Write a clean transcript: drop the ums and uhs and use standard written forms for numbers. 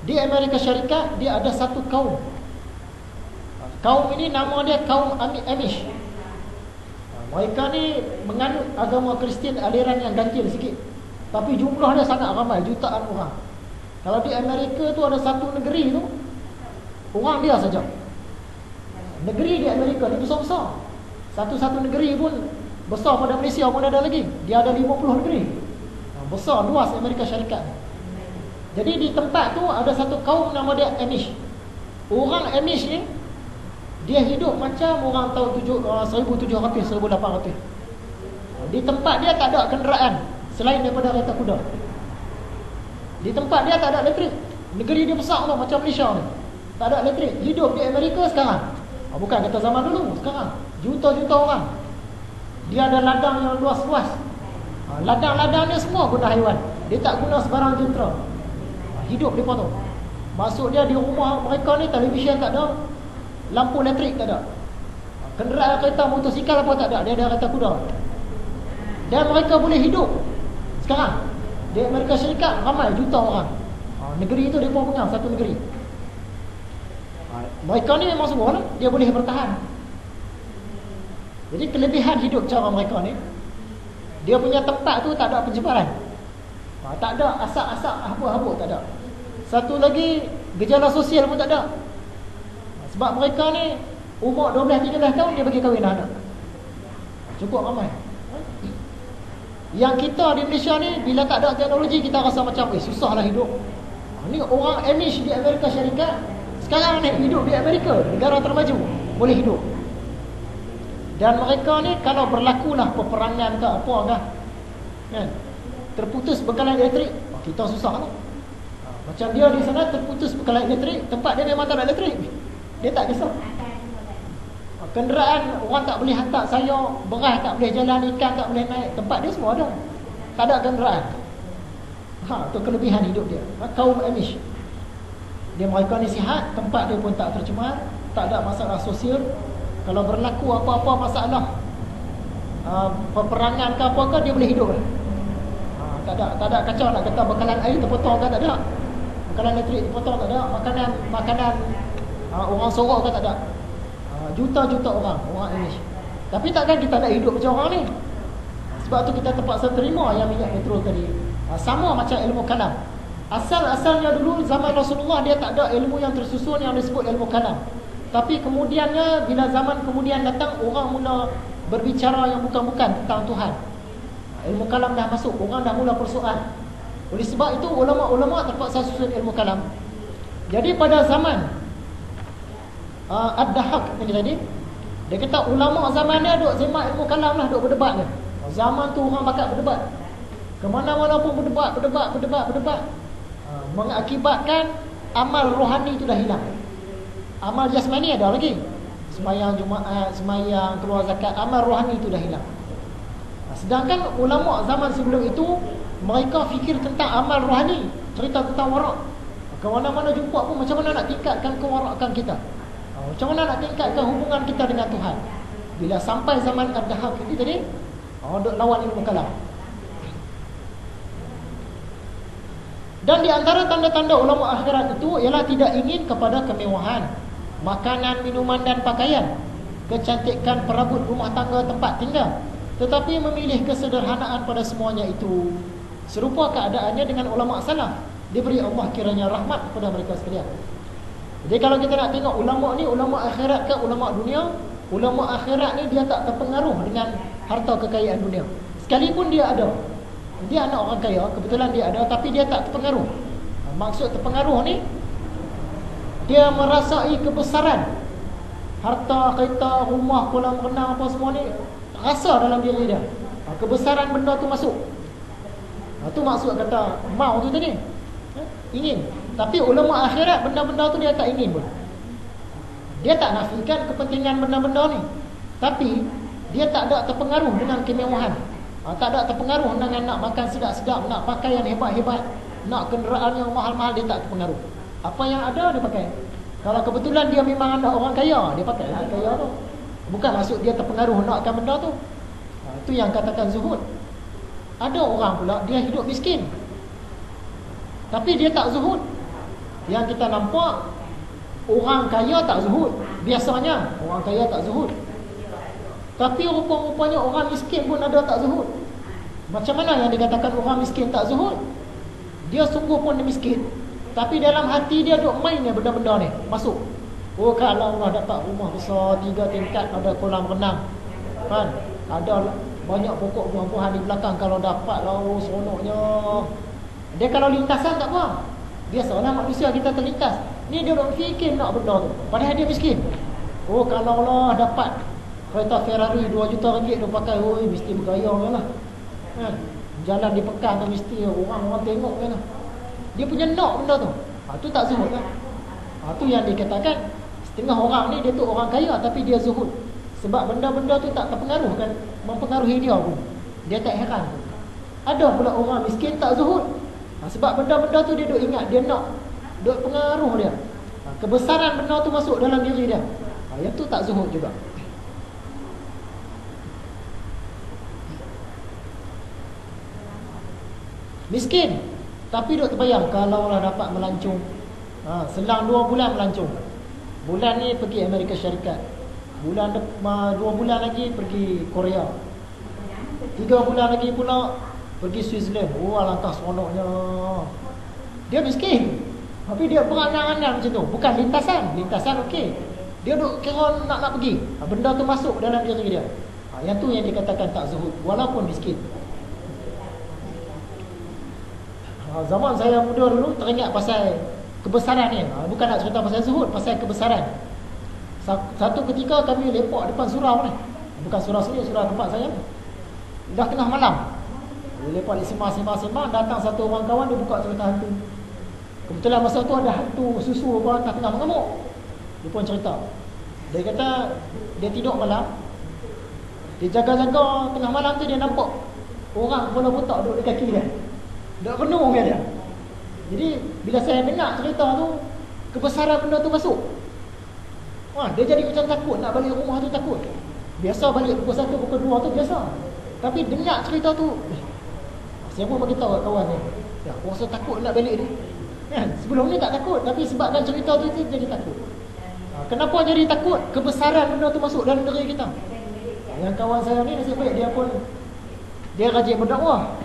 Di Amerika Syarikat dia ada satu kaum. Kaum ini nama dia kaum Amish. Mereka ni menganut agama Kristian aliran yang ganjil sikit, tapi jumlah dia sangat ramai, jutaan orang. Kalau di Amerika tu ada satu negeri tu, orang dia saja. Negeri di Amerika ni besar-besar. Satu-satu negeri pun besar pada Malaysia pun ada lagi. Dia ada 50 negeri. Besar, luas Amerika Syarikat. Jadi di tempat tu ada satu kaum nama dia Amish. Orang Amish ni dia hidup macam orang tahun 1700, 1800. Di tempat dia tak ada kenderaan selain daripada kereta kuda. Di tempat dia tak ada elektrik. Negeri dia besar tu macam Malaysia ni. Tak ada elektrik. Hidup di Amerika sekarang. Bukan kata zaman dulu, sekarang juta-juta orang. Dia ada ladang yang luas-luas. Ladang-ladang dia semua guna haiwan. Dia tak guna sebarang jentera. Hidup depa tu. Maksud dia di rumah mereka ni televisyen tak ada, lampu elektrik tak ada, kenderaan kereta motosikal apa tak ada. Dia ada kereta kuda. Dan mereka boleh hidup sekarang di Amerika Syarikat ramai juta orang. Negeri itu mereka pegang satu negeri. Mereka ni memang semua lah, dia boleh bertahan. Jadi kelebihan hidup cara mereka ni, dia punya tempat tu tak ada pencebaran. Tak ada asap-asap habuk-habuk, tak ada. Satu lagi, gejala sosial pun tak ada. Sebab mereka ni umur 12-13 tahun dia bagi kahwin anak. Cukup ramai. Yang kita di Malaysia ni, bila tak ada teknologi, kita rasa macam susahlah hidup. Ni orang Amish di Amerika Syarikat sekarang ni hidup di Amerika, negara termaju, boleh hidup. Dan mereka ni kalau berlakulah peperangan ke apa kan, terputus bekalan elektrik, kita susah lah. Macam dia di sana terputus bekalan elektrik, tempat dia memang tak ada elektrik, dia tak kisah. Kenderaan orang tak boleh hantar sayur, beras tak boleh jalan, ikan tak boleh naik, tempat dia semua ada, tak ada kenderaan. Itu kelebihan hidup dia. Kaum Amish, dia mereka ni sihat, tempat dia pun tak tercemar, tak ada masalah sosial. Kalau berlaku apa-apa masalah peperangan ke apa ke, dia boleh hidup. Tak ada kacau nak kata bekalan air terpotong ke, tak ada. Bekalan elektrik terpotong, tak ada. Makanan orang sorok ke, tak ada. Juta-juta orang Amish. Tapi takkan kita nak hidup macam orang ni. Sebab tu kita terpaksa terima yang minyak petrol tadi. Sama macam ilmu kalam. Asal-asalnya dulu zaman Rasulullah dia tak ada ilmu yang tersusun yang disebut ilmu kalam. Tapi kemudiannya bila zaman kemudian datang, orang mula berbicara yang bukan-bukan tentang Tuhan. Ilmu kalam dah masuk, orang dah mula persoal. Oleh sebab itu ulama-ulama terpaksa susun ilmu kalam. Jadi pada zaman Ad-Dahhak ni tadi, dia kata ulama zaman dia duk semak ilmu kalam lah, duk berdebat dia. Zaman tu orang bakat berdebat, kemana-mana pun berdebat. Mengakibatkan amal rohani itu dah hilang. Amal jasmani ada lagi, sembahyang Jumaat, sembahyang, keluar zakat, amal rohani itu dah hilang. Sedangkan ulama zaman sebelum itu, mereka fikir tentang amal rohani, cerita tentang warak. Ke mana-mana jumpa pun macam mana nak tingkatkan kewarakan kita, macam mana nak tingkatkan hubungan kita dengan Tuhan. Bila sampai zaman Ad-Dahhak ini tadi, duk lawan ilmu kalam. Dan di antara tanda-tanda ulama akhirat itu ialah tidak ingin kepada kemewahan, makanan, minuman dan pakaian, kecantikan perabot rumah tangga tempat tinggal, tetapi memilih kesederhanaan pada semuanya itu. Serupa keadaannya dengan ulama salaf, diberi Allah kiranya rahmat kepada mereka sekalian. Jadi kalau kita nak tengok ulama ni, ulama akhirat ke ulama dunia, ulama akhirat ni dia tak terpengaruh dengan harta kekayaan dunia. Sekalipun dia ada, dia anak orang kaya, kebetulan dia ada, tapi dia tak terpengaruh. Maksud terpengaruh ni, dia merasai kebesaran harta, kereta, rumah, kolam renang apa semua ni, rasa dalam diri dia. Kebesaran benda tu masuk. Itu maksud kata mau tu tadi, ingin. Tapi ulama akhirat benda-benda tu dia tak ingin pun. Dia tak nafikan kepentingan benda-benda ni, tapi dia tak ada terpengaruh dengan kemewahan. Tak ada terpengaruh dengan nak makan sedap-sedap, nak pakaian hebat-hebat, nak kenderaan yang mahal-mahal, dia tak terpengaruh. Apa yang ada dia pakai. Kalau kebetulan dia memang anak orang kaya, dia pakai lah kaya tu. Bukan maksud dia terpengaruh nakkan benda tu. Itu yang katakan zuhud. Ada orang pula dia hidup miskin, tapi dia tak zuhud. Yang kita nampak orang kaya tak zuhud. Biasanya orang kaya tak zuhud. Tapi rupa-rupanya orang miskin pun ada tak zuhud. Macam mana yang dikatakan orang miskin tak zuhud? Dia sungguh pun dia miskin, tapi dalam hati dia duk main ni benda-benda ni masuk. Oh, kalau Allah dapat rumah besar 3 tingkat, ada kolam renang, kan, ada banyak pokok buah-buahan di belakang, kalau dapat lah, oh seronoknya. Dia kalau lintasan tak apa. Biasalah manusia kita terlintas. Ni dia duk fikir nak benda tu, padahal dia miskin. Oh, kalau Allah dapat kereta Ferrari 2 juta ringgit dia pakai, oh mesti bergaya lah, kan. Jalan di Pekan tu mesti orang tengok kan. Dia punya nak benda tu. Tu tak zuhud kan. Tu yang dikatakan setengah orang ni dia tu orang kaya tapi dia zuhud. Sebab benda-benda tu tak terpengaruh kan, mempengaruhi dia pun. Dia tak heran. Ada pula orang miskin tak zuhud. Sebab benda-benda tu dia duk ingat, dia nak, duk pengaruh dia. Kebesaran benda tu masuk dalam diri dia. Yang tu tak zuhud juga. Miskin tapi duk terbayang kalau lah dapat melancong. Selang 2 bulan melancong. Bulan ni pergi Amerika Syarikat, 2 bulan lagi pergi Korea, 3 bulan lagi pula pergi Switzerland. Oh, alangkah seronoknya. Dia miskin tapi dia berangan-angan macam tu. Bukan lintasan. Lintasan okey, dia duk kira nak pergi. Benda tu masuk dalam diri dia. Yang tu yang dikatakan tak zuhud walaupun miskin. Zaman saya muda dulu teringat pasal kebesaran ni. Bukan nak cerita pasal zuhud, pasal kebesaran. Satu ketika kami lepak depan surau ni. Bukan surau sini, surau tempat saya. Dah tengah malam, lepak di sembang, datang satu orang kawan, dia buka cerita hantu. Kebetulan masa tu ada hantu susu orang tengah mengamuk. Dia pun cerita. Dia kata dia tidur malam, dia jaga-jaga tengah malam tu dia nampak orang kepala botak duduk di kaki dia. Dah penuh dia. Jadi bila saya dengar cerita tu, kebesaran benda tu masuk. Dia jadi macam takut nak balik rumah tu, takut. Biasa balik pukul 1, pukul 2 tu biasa. Tapi dengar cerita tu, saya pun bagi tahu kat kawan ni, ya, aku rasa takut nak balik ni. Kan? Sebelum ni tak takut, tapi sebabkan cerita tu jadi takut. Kenapa jadi takut? Kebesaran benda tu masuk dalam diri kita. Yang kawan saya ni nasib baik dia rajin berdakwah.